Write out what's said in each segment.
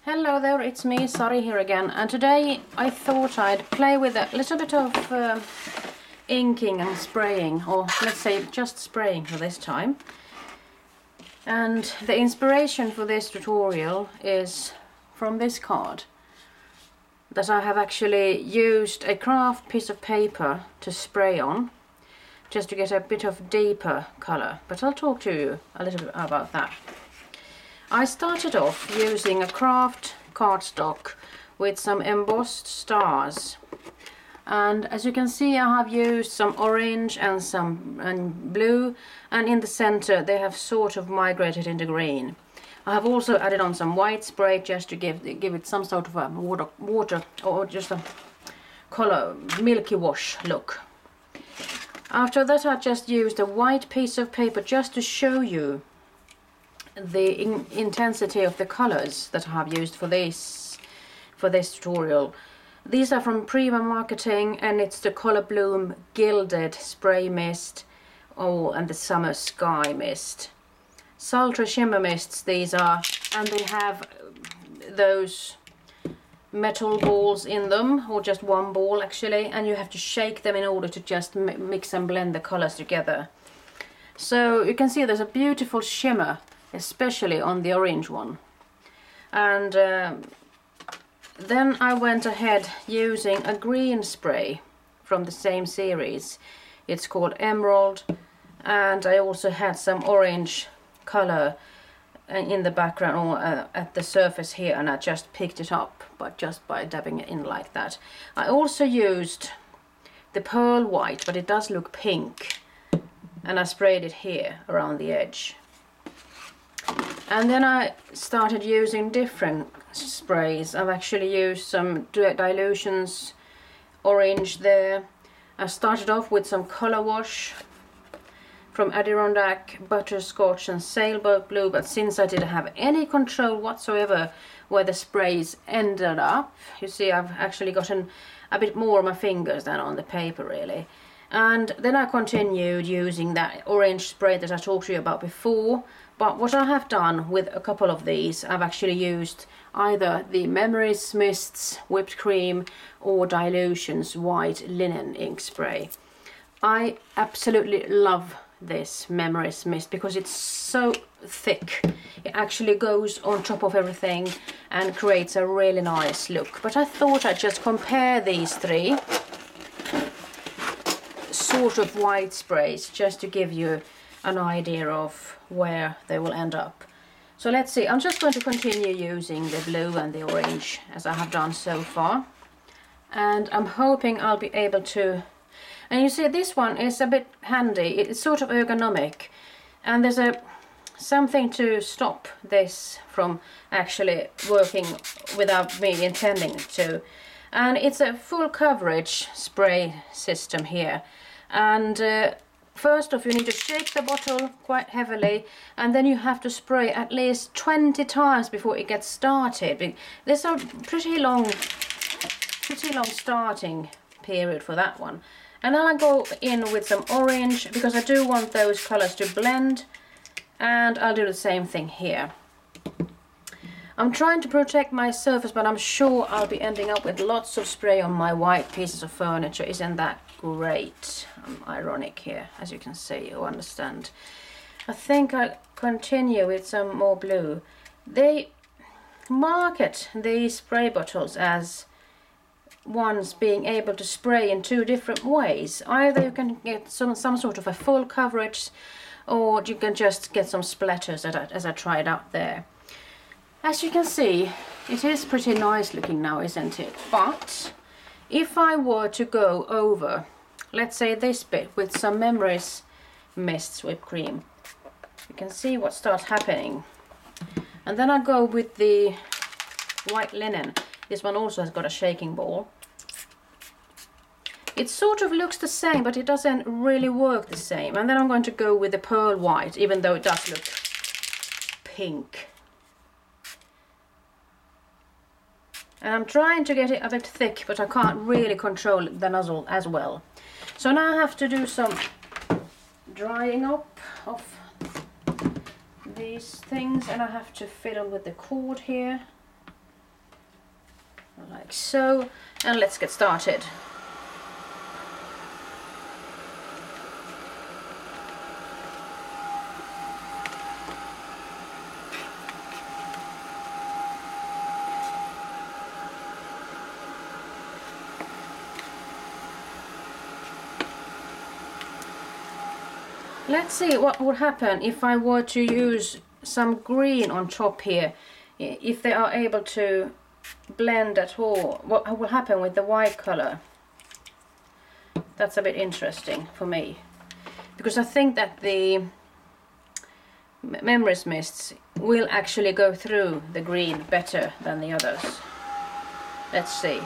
Hello there, it's me, Sari here again, and today I thought I'd play with a little bit of inking and spraying, or let's say just spraying for this time. And the inspiration for this tutorial is from this card, that I have actually used a craft piece of paper to spray on, just to get a bit of deeper colour, but I'll talk to you a little bit about that. I started off using a craft cardstock with some embossed stars, and as you can see I have used some orange and some blue, and in the center they have sort of migrated into green. I have also added on some white spray just to give it some sort of a water or just a color milky wash look. After that I just used a white piece of paper just to show you the intensity of the colors that I have used for this tutorial. These are from Prima Marketing, and it's the Color Bloom Gilded Spray Mist, and the Summer Sky Mist. Sultry Shimmer Mists these are, and they have those metal balls in them, or just one ball actually, and you have to shake them in order to just mix and blend the colors together. So you can see there's a beautiful shimmer, especially on the orange one. And then I went ahead using a green spray from the same series. It's called Emerald, and I also had some orange color in the background, or at the surface here, and I just picked it up just by dabbing it in like that. I also used the pearl white, but it does look pink, and I sprayed it here around the edge. And then I started using different sprays. I've actually used some Dylusions orange there. I started off with some color wash from Adirondack, butterscotch and sailboat blue, but since I didn't have any control whatsoever where the sprays ended up, you see I've actually gotten a bit more on my fingers than on the paper really. And then I continued using that orange spray that I talked to you about before. But what I have done with a couple of these, I've actually used either the Memories Mists whipped cream or Dylusions white linen ink spray. I absolutely love this Memories Mist because it's so thick. It actually goes on top of everything and creates a really nice look. But I thought I'd just compare these three sort of white sprays just to give you an idea of where they will end up. So let's see, I'm just going to continue using the blue and the orange as I have done so far, and I'm hoping I'll be able to, and you see this one is a bit handy, it's sort of ergonomic, and there's something to stop this from actually working without me intending it to, and it's a full coverage spray system here. And first off, you need to shake the bottle quite heavily, and then you have to spray at least 20 times before it gets started. There's a pretty long starting period for that one. And then I go in with some orange because I do want those colors to blend, and I'll do the same thing here. I'm trying to protect my surface, but I'm sure I'll be ending up with lots of spray on my white pieces of furniture. Isn't that great? I'm ironic here, as you can see or understand. I think I'll continue with some more blue. They market these spray bottles as ones being able to spray in two different ways. Either you can get some sort of a full coverage, or you can just get some splatters as I tried out there. As you can see, it is pretty nice looking now, isn't it? But if I were to go over, let's say this bit with some Memories Mists whipped cream, you can see what starts happening. And then I go with the white linen. This one also has got a shaking ball. It sort of looks the same, but it doesn't really work the same. And then I'm going to go with the pearl white, even though it does look pink. And I'm trying to get it a bit thick, but I can't really control the nozzle as well. So now I have to do some drying up of these things, and I have to fiddle with the cord here. like so, and let's get started. Let's see what would happen if I were to use some green on top here, if they are able to blend at all. What will happen with the white color? That's a bit interesting for me, because I think that the Memories mists will actually go through the green better than the others. Let's see.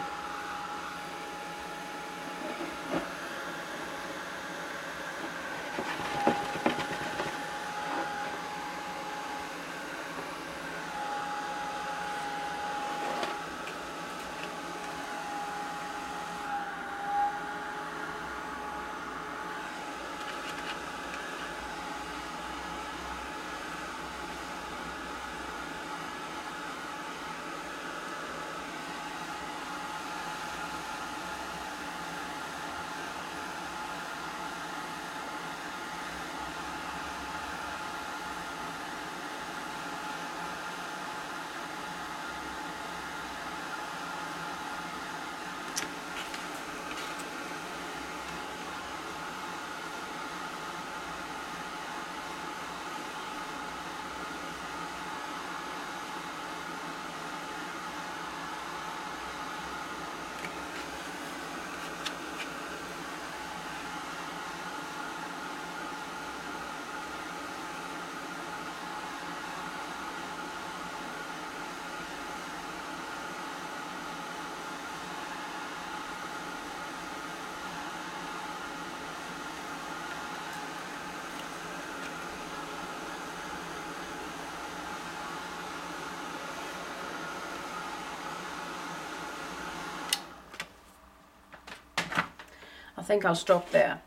I think I'll stop there.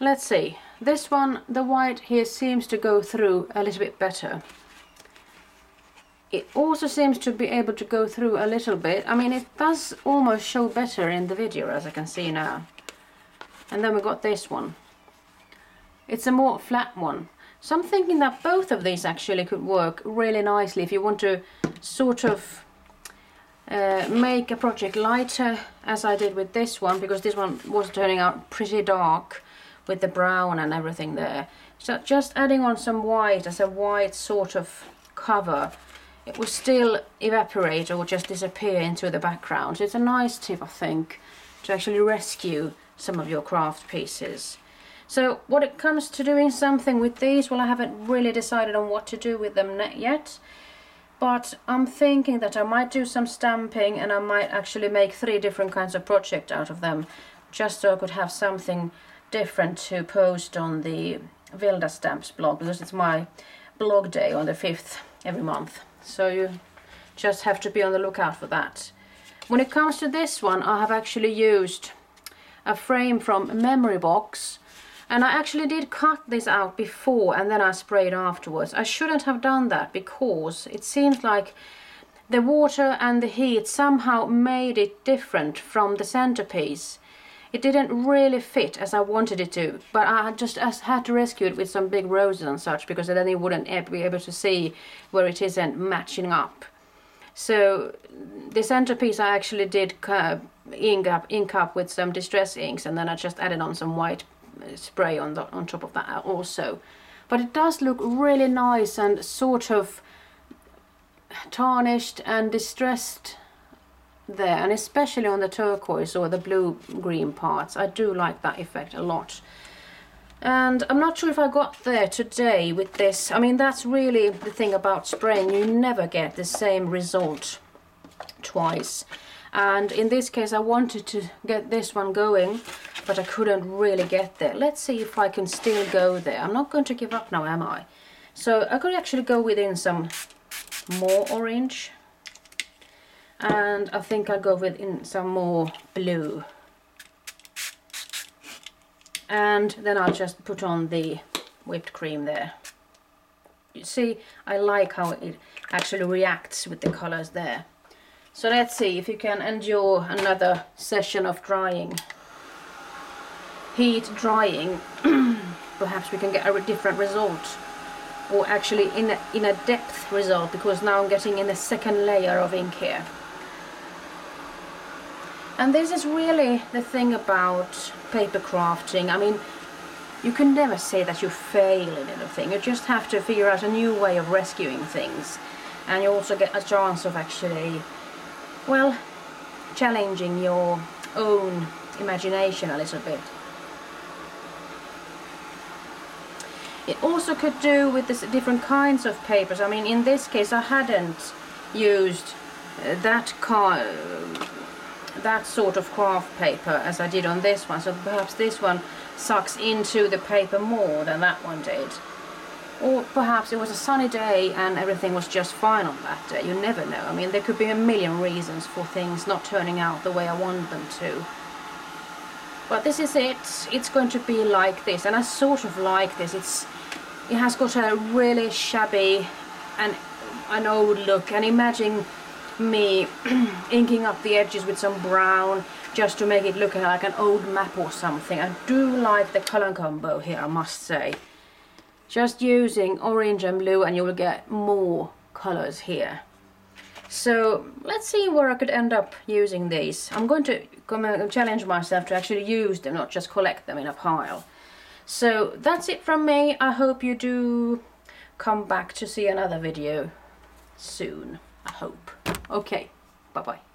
Let's see. This one, the white here seems to go through a little bit better. It also seems to be able to go through a little bit. I mean, it does almost show better in the video, as I can see now. And then we got this one. It's a more flat one. So I'm thinking that both of these actually could work really nicely if you want to sort of make a project lighter, as I did with this one, because this one was turning out pretty dark with the brown and everything there. So just adding on some white as a white sort of cover, it will still evaporate or just disappear into the background. So it's a nice tip, I think, to actually rescue some of your craft pieces. So when it comes to doing something with these, well, I haven't really decided on what to do with them yet. But I'm thinking that I might do some stamping, and I might actually make 3 different kinds of project out of them, just so I could have something different to post on the Vilda Stamps blog, because it's my blog day on the 5th every month. So you just have to be on the lookout for that. When it comes to this one, I have actually used a frame from Memory Box. And I actually did cut this out before and then I sprayed afterwards. I shouldn't have done that because it seems like the water and the heat somehow made it different from the centerpiece. It didn't really fit as I wanted it to, but I just had to rescue it with some big roses and such, because then you wouldn't be able to see where it isn't matching up. So the centerpiece I actually did ink up with some distress inks, and then I just added on some white spray on top of that also. But it does look really nice and sort of tarnished and distressed there, and especially on the turquoise or the blue-green parts. I do like that effect a lot. And I'm not sure if I got there today with this. I mean, that's really the thing about spraying. You never get the same result twice. And in this case, I wanted to get this one going, but I couldn't really get there. Let's see if I can still go there. I'm not going to give up now, am I? So I could actually go within some more orange. And I think I'll go within some more blue. And then I'll just put on the whipped cream there. You see, I like how it actually reacts with the colors there. So let's see if you can endure another session of drying. Heat drying. Perhaps we can get a different result. Or actually in a depth result, because now I'm getting in a second layer of ink here. And this is really the thing about paper crafting. I mean, you can never say that you fail in anything. You just have to figure out a new way of rescuing things. And you also get a chance of actually, well, challenging your own imagination a little bit. It also could do with this different kinds of papers. I mean, in this case I hadn't used that sort of craft paper as I did on this one, so perhaps this one sucks into the paper more than that one did. Or perhaps it was a sunny day and everything was just fine on that day. You never know. I mean, there could be a million reasons for things not turning out the way I want them to. But this is it. It's going to be like this, and I sort of like this. It has got a really shabby and an old look, and imagine me inking up the edges with some brown just to make it look like an old map or something. I do like the color combo here, I must say. Just using orange and blue and you will get more colors here. So let's see where I could end up using these. I'm going to challenge myself to actually use them, not just collect them in a pile. So that's it from me. I hope you do come back to see another video soon. I hope. Okay, bye bye.